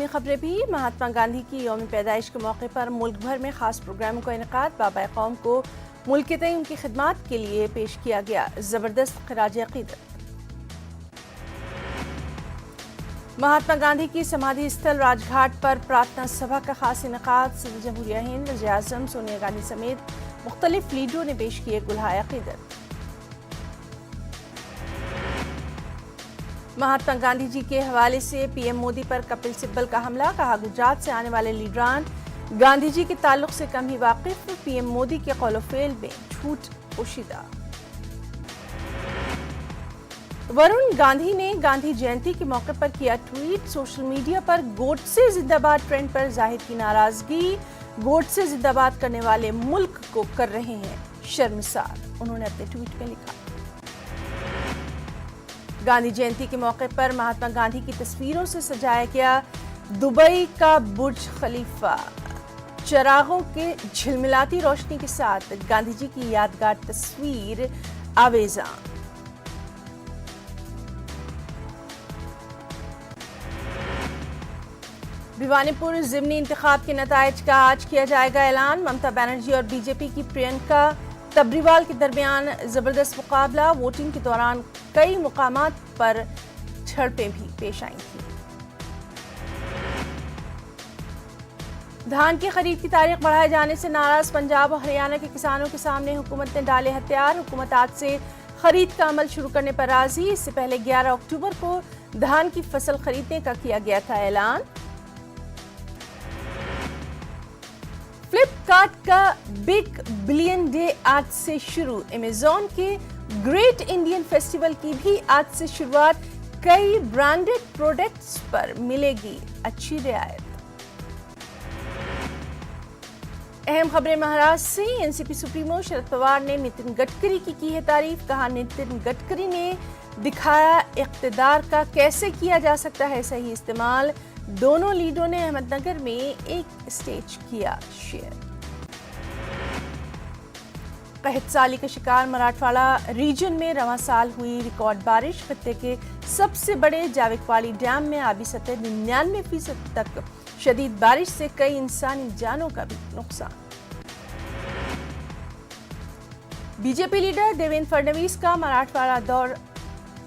मकामी खबरें भी। महात्मा गांधी की यौम पैदाइश के मौके पर मुल्क भर में खास प्रोग्रामों का इनेकाद। बाबा कौम को मुल्क के तय उनकी खिदमात के लिए पेश किया गया जबरदस्त खिराज अकीदत। महात्मा गांधी की समाधि स्थल राजघाट पर प्रार्थना सभा का खास इनेकाद। सदर जमहूरिया हिंद वज़ीर आज़म सोनिया गांधी समेत मुख्तलिफ लीडरों ने पेश किए गुलहाए अकीदत। महात्मा गांधी जी के हवाले से पीएम मोदी पर कपिल सिब्बल का हमला। कहा, गुजरात से आने वाले लीडरान गांधी जी के ताल्लुक से कम ही वाकिफ। पीएम मोदी के कौल-ओ-फेल में झूठ पोशीदा। वरुण गांधी ने गांधी जयंती के मौके पर किया ट्वीट। सोशल मीडिया पर गोडसे जिंदाबाद ट्रेंड पर जाहिर की नाराजगी। गोडसे जिंदाबाद करने वाले मुल्क को कर रहे हैं शर्मसार, उन्होंने अपने ट्वीट में लिखा। गांधी जयंती के मौके पर महात्मा गांधी की तस्वीरों से सजाया गया दुबई का बुर्ज खलीफा। चरागों के झिलमिलाती रोशनी के साथ गांधी जी की यादगार तस्वीर आवेजा। भिवानीपुर ज़िमनी इंतखाब के नताइज का आज किया जाएगा ऐलान। ममता बनर्जी और बीजेपी की प्रियंका तबरीवाल के दरमियान जबरदस्त मुकाबला। वोटिंग के दौरान कई मुकामात पर झड़पें भी पेश आई थी। धान की खरीद की तारीख बढ़ाए जाने से नाराज पंजाब और हरियाणा के किसानों के सामने हुकूमत ने डाले हथियार। हुकूमत आज से खरीद का अमल शुरू करने पर राजी। इससे पहले 11 अक्टूबर को धान की फसल खरीदने का किया गया था ऐलान। फ्लिपकार्ट का बिग बिलियन डे आज से शुरू। अमेज़न के ग्रेट इंडियन फेस्टिवल की भी आज से शुरुआत। कई ब्रांडेड प्रोडक्ट्स पर मिलेगी अच्छी रियायत। अहम खबरें महाराष्ट्र से। एनसीपी सुप्रीमो शरद पवार ने नितिन गडकरी की है तारीफ। कहा, नितिन गडकरी ने दिखाया इख्तिदार का कैसे किया जा सकता है सही इस्तेमाल। दोनों लीडरों ने अहमदनगर में एक स्टेज किया शेयर। कहत साली का शिकार मराठवाड़ा रीजन में रवां साल हुई रिकॉर्ड बारिश। खत्ते के सबसे बड़े जाविकवाड़ी डैम में आबी सतह 99% तक। शदीद बारिश से कई इंसानी जानों का भी नुकसान। बीजेपी लीडर देवेंद्र फडणवीस का मराठवाड़ा दौर।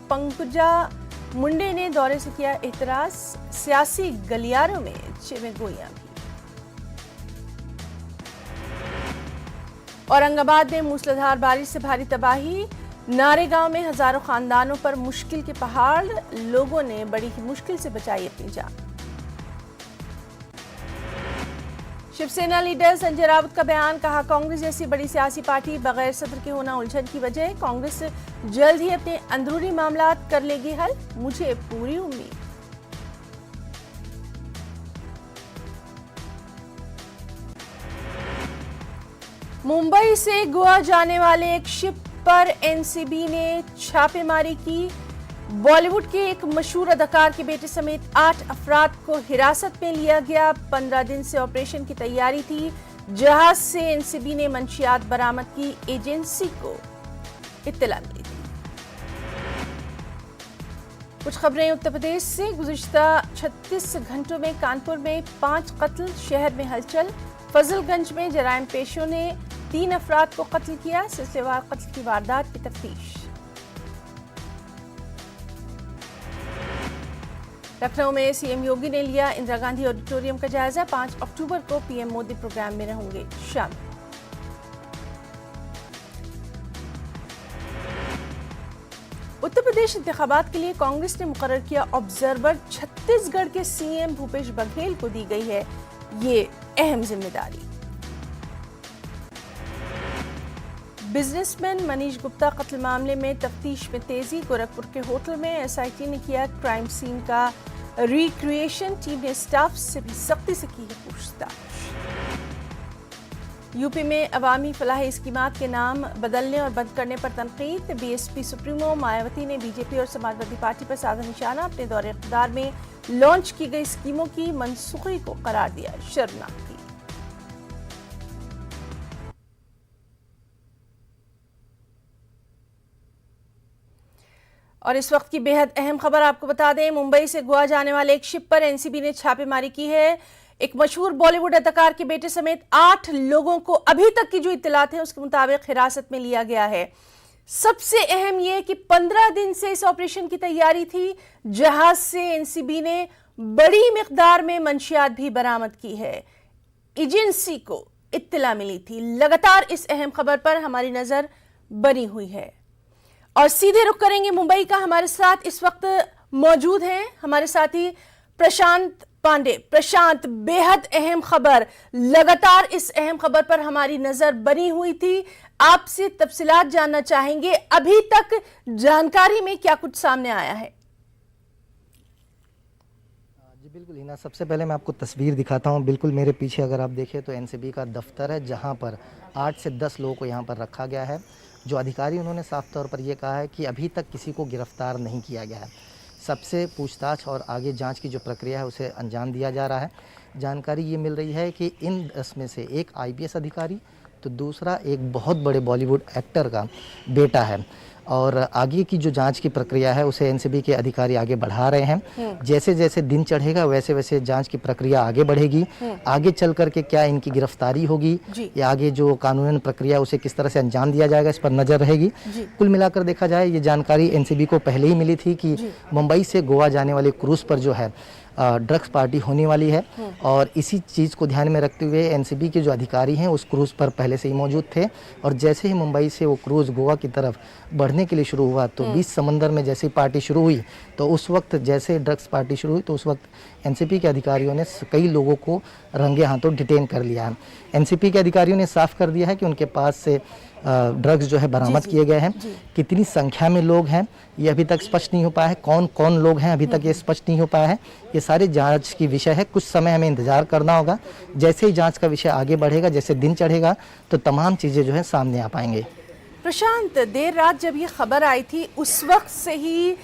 पंकजा मुंडे ने दौरे से किया एतराज। सियासी गलियारों में चिमगोइयां भी। औरंगाबाद में मूसलाधार बारिश से भारी तबाही। नारेगांव में हजारों खानदानों पर मुश्किल के पहाड़। लोगों ने बड़ी ही मुश्किल से बचाई अपनी जान। शिवसेना लीडर संजय राउत का बयान। कहा, कांग्रेस जैसी बड़ी सियासी पार्टी बगैर सदर के होना उलझन की वजह। कांग्रेस जल्द ही अपने अंदरूनी मामलात कर लेगी हल, मुझे पूरी उम्मीद। मुंबई से गोवा जाने वाले एक शिप पर एनसीबी ने छापेमारी की। बॉलीवुड के एक मशहूर अदाकार के बेटे समेत 8 अफराद को हिरासत में लिया गया। 15 दिन से ऑपरेशन की तैयारी थी। जहाज से एनसीबी ने मंशियात बरामद की। एजेंसी को इत्तला मिली थी। कुछ खबरें उत्तर प्रदेश से। गुज़िश्ता 36 घंटों में कानपुर में 5 कत्ल। शहर में हलचल। फजलगंज में जराइम पेशों ने 3 अफराद को कत्ल किया। सिलसिलेवार कत्ल की वारदात की तफ्तीश। लखनऊ में सीएम योगी ने लिया इंदिरा गांधी ऑडिटोरियम का जायजा। 5 अक्टूबर को पीएम मोदी प्रोग्राम में रहेंगे शामिल। उत्तर प्रदेश इंतखाबात के लिए कांग्रेस ने मुकर्रर किया ऑब्जर्वर। छत्तीसगढ़ के सीएम भूपेश बघेल को दी गई है ये अहम जिम्मेदारी। बिजनेसमैन मनीष गुप्ता कत्ल मामले में तफ्तीश में तेजी। गोरखपुर के होटल में एसआईटी ने किया क्राइम सीन का रिक्रिएशन। टीम ने स्टाफ से भी सख्ती से की है पूछताछ। यूपी में अवामी फलाही स्कीमात के नाम बदलने और बंद करने पर तनकीद। बीएसपी सुप्रीमो मायावती ने बीजेपी और समाजवादी पार्टी पर साधा निशाना। अपने दौरे इक़्तिदार में लॉन्च की गई स्कीमों की मनसूखी को करार दिया शर्मनाक। और इस वक्त की बेहद अहम खबर आपको बता दें, मुंबई से गोवा जाने वाले एक शिप पर एनसीबी ने छापेमारी की है। एक मशहूर बॉलीवुड अदाकार के बेटे समेत 8 लोगों को अभी तक की जो इत्तलात है उसके मुताबिक हिरासत में लिया गया है। सबसे अहम यह कि 15 दिन से इस ऑपरेशन की तैयारी थी। जहाज से एनसीबी ने बड़ी मिकदार में मंशियात भी बरामद की है। एजेंसी को इत्तला मिली थी। लगातार इस अहम खबर पर हमारी नजर बनी हुई है और सीधे रुख करेंगे मुंबई का। हमारे साथ इस वक्त मौजूद हैं हमारे साथी प्रशांत पांडे। प्रशांत, बेहद अहम खबर, लगातार इस अहम खबर पर हमारी नजर बनी हुई थी। आपसे तफसीलात जानना चाहेंगे, अभी तक जानकारी में क्या कुछ सामने आया है? जी बिल्कुल हिना, सबसे पहले मैं आपको तस्वीर दिखाता हूं। बिल्कुल मेरे पीछे अगर आप देखें तो एनसीबी का दफ्तर है, जहां पर 8 से 10 लोगों को यहां पर रखा गया है। जो अधिकारी उन्होंने साफ तौर पर यह कहा है कि अभी तक किसी को गिरफ्तार नहीं किया गया है। सबसे पूछताछ और आगे जांच की जो प्रक्रिया है उसे अंजाम दिया जा रहा है। जानकारी ये मिल रही है कि इन 10 में से एक आईपीएस अधिकारी तो दूसरा एक बहुत बड़े बॉलीवुड एक्टर का बेटा है। और आगे की जो जांच की प्रक्रिया है उसे एनसीबी के अधिकारी आगे बढ़ा रहे हैं। जैसे जैसे दिन चढ़ेगा वैसे वैसे जांच की प्रक्रिया आगे बढ़ेगी। आगे चल करके क्या इनकी गिरफ्तारी होगी या आगे जो कानूनन प्रक्रिया उसे किस तरह से अंजाम दिया जाएगा, इस पर नजर रहेगी। कुल मिलाकर देखा जाए ये जानकारी एनसीबी को पहले ही मिली थी कि मुंबई से गोवा जाने वाले क्रूज पर जो है ड्रग्स पार्टी होने वाली है। और इसी चीज़ को ध्यान में रखते हुए एनसीबी के जो अधिकारी हैं उस क्रूज़ पर पहले से ही मौजूद थे। और जैसे ही मुंबई से वो क्रूज़ गोवा की तरफ बढ़ने के लिए शुरू हुआ तो बीच समंदर में जैसे ही पार्टी शुरू हुई तो उस वक्त जैसे ड्रग्स पार्टी शुरू हुई तो उस वक्त एनसीबी के अधिकारियों ने कई लोगों को रंगे हाथों डिटेन कर लिया है। एनसीबी के अधिकारियों ने साफ कर दिया है कि उनके पास से ड्रग्स जो है बरामद किए गए हैं। कितनी संख्या में लोग हैं ये अभी तक स्पष्ट नहीं हो पाया है। कौन कौन लोग हैं अभी तक ये स्पष्ट नहीं हो पाया है। ये सारे जांच की विषय है, कुछ समय हमें इंतजार करना होगा। जैसे ही जांच का विषय आगे बढ़ेगा, जैसे दिन चढ़ेगा तो तमाम चीज़ें जो है सामने आ पाएंगे। प्रशांत, देर रात जब ये खबर आई थी उस वक्त से ही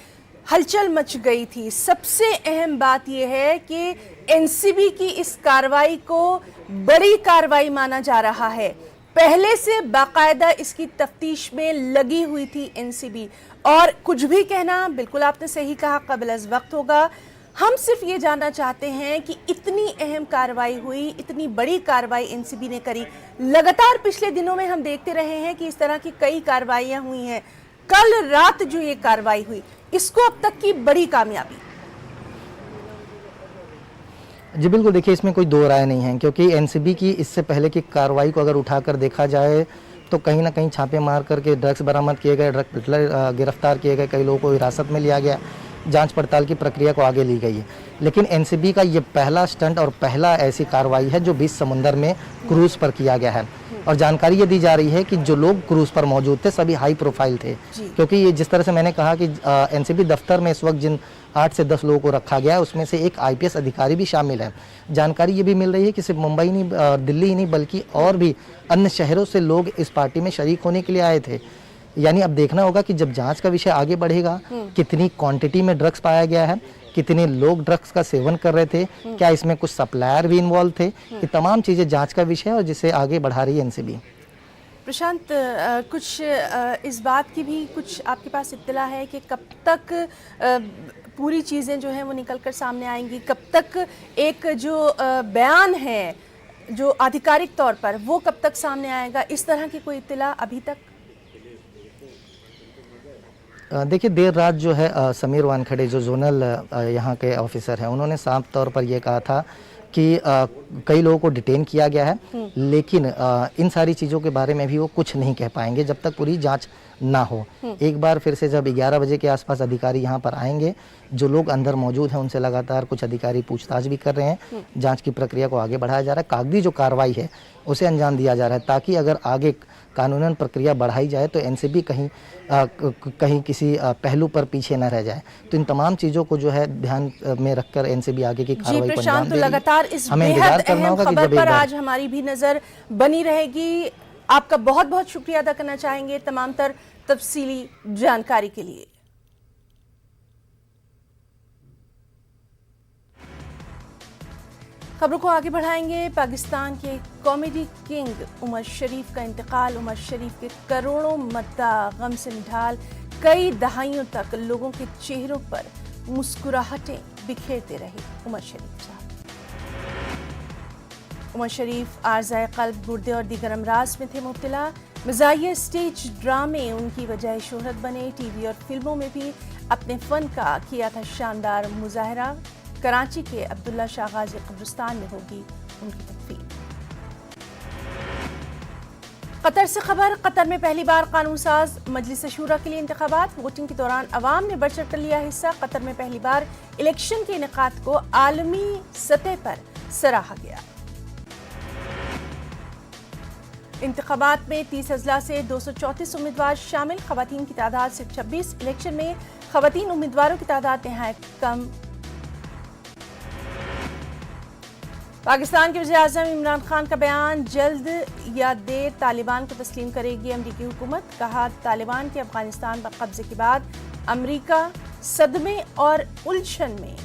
हलचल मच गई थी। सबसे अहम बात यह है कि एनसीबी की इस कार्रवाई को बड़ी कार्रवाई माना जा रहा है। पहले से बाकायदा इसकी तफ्तीश में लगी हुई थी एनसीबी। और कुछ भी कहना, बिल्कुल आपने सही कहा, कबल अज़ वक्त होगा। हम सिर्फ ये जानना चाहते हैं कि इतनी अहम कार्रवाई हुई, इतनी बड़ी कार्रवाई एनसीबी ने करी। लगातार पिछले दिनों में हम देखते रहे हैं कि इस तरह की कई कार्रवाइयां हुई हैं। कल रात जो ये कार्रवाई हुई, इसको अब तक की बड़ी कामयाबी। जी बिल्कुल, देखिए इसमें कोई दो राय नहीं है, क्योंकि एनसीबी की इससे पहले की कार्रवाई को अगर उठाकर देखा जाए तो कहीं ना कहीं छापे मार करके ड्रग्स बरामद किए गए, ड्रग पेडलर गिरफ्तार किए गए, कई लोगों को हिरासत में लिया गया, जांच पड़ताल की प्रक्रिया को आगे ली गई है। लेकिन एनसीबी का ये पहला स्टंट और पहला ऐसी कार्रवाई है जो बीच समंदर में क्रूज पर किया गया है। और जानकारी ये दी जा रही है कि जो लोग क्रूज पर मौजूद थे सभी हाई प्रोफाइल थे, क्योंकि ये जिस तरह से मैंने कहा कि एनसीबी दफ्तर में इस वक्त जिन 8 से 10 लोगों को रखा गया है उसमें से एक आईपीएस अधिकारी भी शामिल है। जानकारी ये भी मिल रही है कि सिर्फ मुंबई नहीं, दिल्ली ही नहीं बल्कि और भी अन्य शहरों से लोग इस पार्टी में शरीक होने के लिए आए थे। यानी अब देखना होगा कि जब जांच का विषय आगे बढ़ेगा कितनी क्वांटिटी में ड्रग्स पाया गया है, कितने लोग ड्रग्स का सेवन कर रहे थे, क्या इसमें कुछ सप्लायर भी इन्वॉल्व थे। ये तमाम चीज़ें जांच का विषय है और जिसे आगे बढ़ा रही है एनसीबी। प्रशांत, कुछ इस बात की भी कुछ आपके पास इत्तला है कि कब तक पूरी चीज़ें जो हैं वो निकल कर सामने आएंगी? कब तक एक जो बयान है जो आधिकारिक तौर पर वो कब तक सामने आएगा? इस तरह की कोई इत्तला अभी तक? देखिए देर रात जो है समीर वानखेड़े जो जोनल यहाँ के ऑफिसर हैं उन्होंने साफ तौर पर यह कहा था कि कई लोगों को डिटेन किया गया है, लेकिन इन सारी चीज़ों के बारे में भी वो कुछ नहीं कह पाएंगे जब तक पूरी जांच ना हो। एक बार फिर से जब 11 बजे के आसपास अधिकारी यहाँ पर आएंगे, जो लोग अंदर मौजूद हैं उनसे लगातार कुछ अधिकारी पूछताछ भी कर रहे हैं। जांच की प्रक्रिया को आगे बढ़ाया जा रहा है, कागजी जो कार्रवाई है उसे अंजाम दिया जा रहा है, ताकि अगर आगे कानूनन प्रक्रिया बढ़ाई जाए तो एनसीबी कहीं किसी पहलू पर पीछे न रह जाए। तो इन तमाम चीज़ों को जो है ध्यान में रखकर एनसीबी आगे की कार्रवाई को अंजाम देगी। लगातार इस बेहद अहम खबर पर आज हमारी भी नजर बनी रहेगी। आपका बहुत बहुत शुक्रिया अदा करना चाहेंगे तमाम तर तफसीली जानकारी के लिए। खबरों को आगे बढ़ाएंगे। पाकिस्तान के कॉमेडी किंग उमर शरीफ का इंतकाल। उमर शरीफ के करोड़ों मद्दा गम से निढाल। कई दहाइयों तक लोगों के चेहरों पर मुस्कुराहटें बिखेरते रहे उमर शरीफ साहब। उमर शरीफ आर्ज़ाए क़ल्ब, गुर्दे और दीगर अमराज में थे मुब्तला। मज़ाहिया स्टेज ड्रामे उनकी वजह शोहरत बने। टीवी और फिल्मों में भी अपने फ़न का किया था शानदार मुजाहरा। कराची के अब्दुल्ला शाह गाज़ी कब्रिस्तान में होगी उनकी तदफीन। कतर से खबर, कतर में पहली बार कानून साज मजलिस शूरा के लिए इंतखाबात। वोटिंग के दौरान अवाम ने बढ़ चढ़ कर लिया हिस्सा। कतर में पहली बार इलेक्शन के इनेकाद को आलमी सतह पर सराहा गया। इंतखाबात में 30 अजला से 234 उम्मीदवार शामिल। खवातीन की तादाद सिर्फ 26। इलेक्शन में खवातीन उम्मीदवारों की तादाद नहायत कम। पाकिस्तान के वज़ीर-ए-आज़म इमरान खान का बयान, जल्द या देर तालिबान को तस्लीम करेगी अमरीकी हुकूमत। कहा, तालिबान के अफगानिस्तान पर कब्जे के बाद अमरीका सदमे और उलझन में।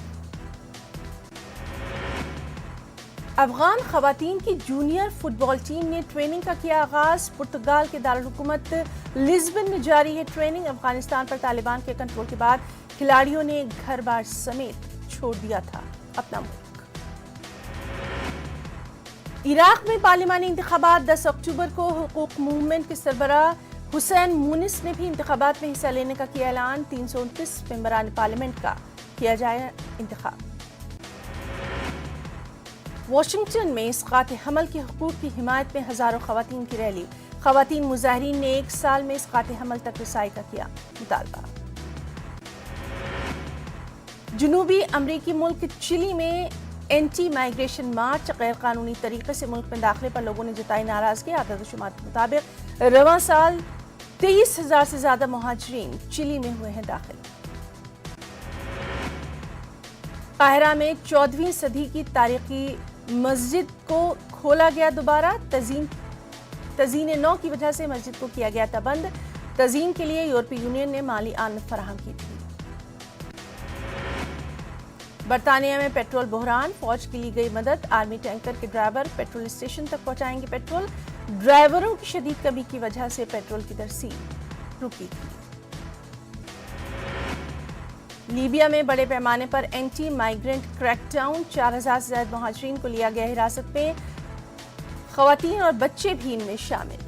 अफगान खवातीन की जूनियर फुटबॉल टीम ने ट्रेनिंग का किया आगाज। पुर्तगाल के दारुल-हुकूमत लिस्बन में जारी है ट्रेनिंग। अफगानिस्तान पर तालिबान के कंट्रोल के बाद खिलाड़ियों ने घर बार समेत छोड़ दिया था अपना मुल्क। इराक में पार्लिमानी इंतखाबात 10 अक्टूबर को। हुकूक मूवमेंट के सरबराह हुसैन मुनिस ने भी इंतखाबात में हिस्सा लेने का किया ऐलान। 329 मेंबरान पार्लियामेंट का किया जाए इंतखाब। वाशिंगटन में इसकात हमल के हुकूक की हिमायत में हजारों खवातीन की रैली। खवातीन मुजाहिरीन ने 1 साल में इसकात हमल तक रसाई का किया मुतालबा। जनूबी अमरीकी मुल्क चिली में एंटी माइग्रेशन मार्च। गैर कानूनी तरीके से मुल्क में दाखिले पर लोगों ने जताई नाराजगी। आदाद शुमार के मुताबिक रवां साल 23,000 से ज्यादा मुहाजिरीन चिली में हुए हैं दाखिल। काहिरा में 14वीं सदी की तारीखी मस्जिद को खोला गया दोबारा। तज़ीन नौ की वजह से मस्जिद को किया गया था बंद। तज़ीन के लिए यूरोपीय यूनियन ने माली आमद फराहम की थी। बरतानिया में पेट्रोल बहरान, फौज की ली गई मदद। आर्मी टैंकर के ड्राइवर पेट्रोल स्टेशन तक पहुंचाएंगे पेट्रोल। ड्राइवरों की शदीद कमी की वजह से पेट्रोल की तरसील रुकी थी। लीबिया में बड़े पैमाने पर एंटी माइग्रेंट क्रैकडाउन। 4,000 से ज्यादा मुहाजिरीन को लिया गया हिरासत में। खवातीन और बच्चे भी इनमें शामिल।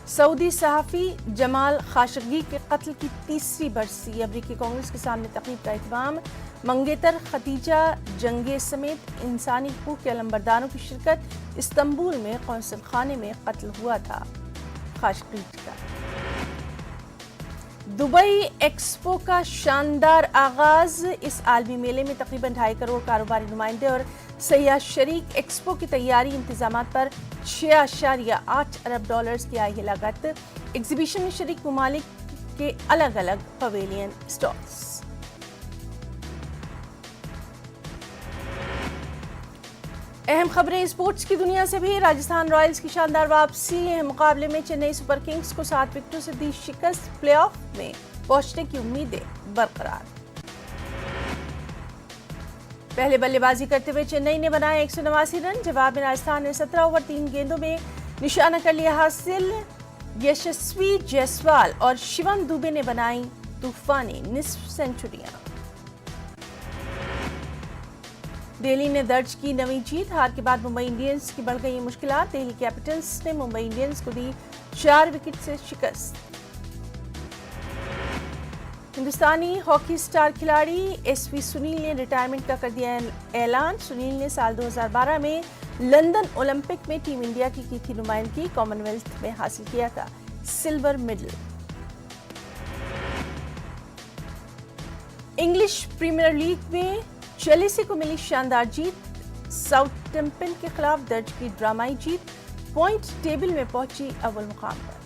सऊदी सहाफ़ी जमाल खाशगी के कत्ल की 3री बरसी। अमरीकी कांग्रेस के सामने तकरीब का एहतमाम। मंगेतर खदीजा जंगे समेत इंसानी हकूक़ के अलंबरदारों की शिरकत। इस्तंबुल में कौंसल खाने में कत्ल हुआ था खाशगी का। दुबई एक्सपो का शानदार आगाज। इस आलमी मेले में तकरीबन 2.5 करोड़ कारोबारी नुमाइंदे और सयाह शरीक। एक्सपो की तैयारी इंतजामात पर 6.8 अरब डॉलर्स की आई है लागत। एग्जीबिशन में शरीक ममालिक के अलग अलग पवेलियन स्टॉल्स। अहम खबरें स्पोर्ट्स की दुनिया से भी। राजस्थान रॉयल्स की शानदार वापसी। अहम मुकाबले में चेन्नई सुपर किंग्स को 7 विकेटों से दी शिकस्त। प्लेऑफ में पहुंचने की उम्मीदें बरकरार। पहले बल्लेबाजी करते हुए चेन्नई ने बनाए 189 रन। जवाब में राजस्थान ने 17 ओवर 3 गेंदों में निशाना कर लिया हासिल। यशस्वी जायसवाल और शिवम दुबे ने बनाई तूफानी निस्फ सेंचुरियां। दिल्ली ने दर्ज की नवी जीत। हार के बाद मुंबई इंडियंस की बढ़ गई मुश्किलात। दिल्ली कैपिटल्स ने मुंबई इंडियंस को दी 4 विकेट से शिकस्त। हिंदुस्तानी हॉकी स्टार खिलाड़ी एसवी सुनील ने रिटायरमेंट का कर दिया ऐलान। सुनील ने साल 2012 में लंदन ओलंपिक में टीम इंडिया की थी नुमाइंदगी। कॉमनवेल्थ में हासिल किया था silver medal. English Premier League में चेल्सी को मिली शानदार जीत। साउथैम्पटन के खिलाफ दर्ज की ड्रामाई जीत। पॉइंट टेबल में पहुंची अव्वल मुकाम पर।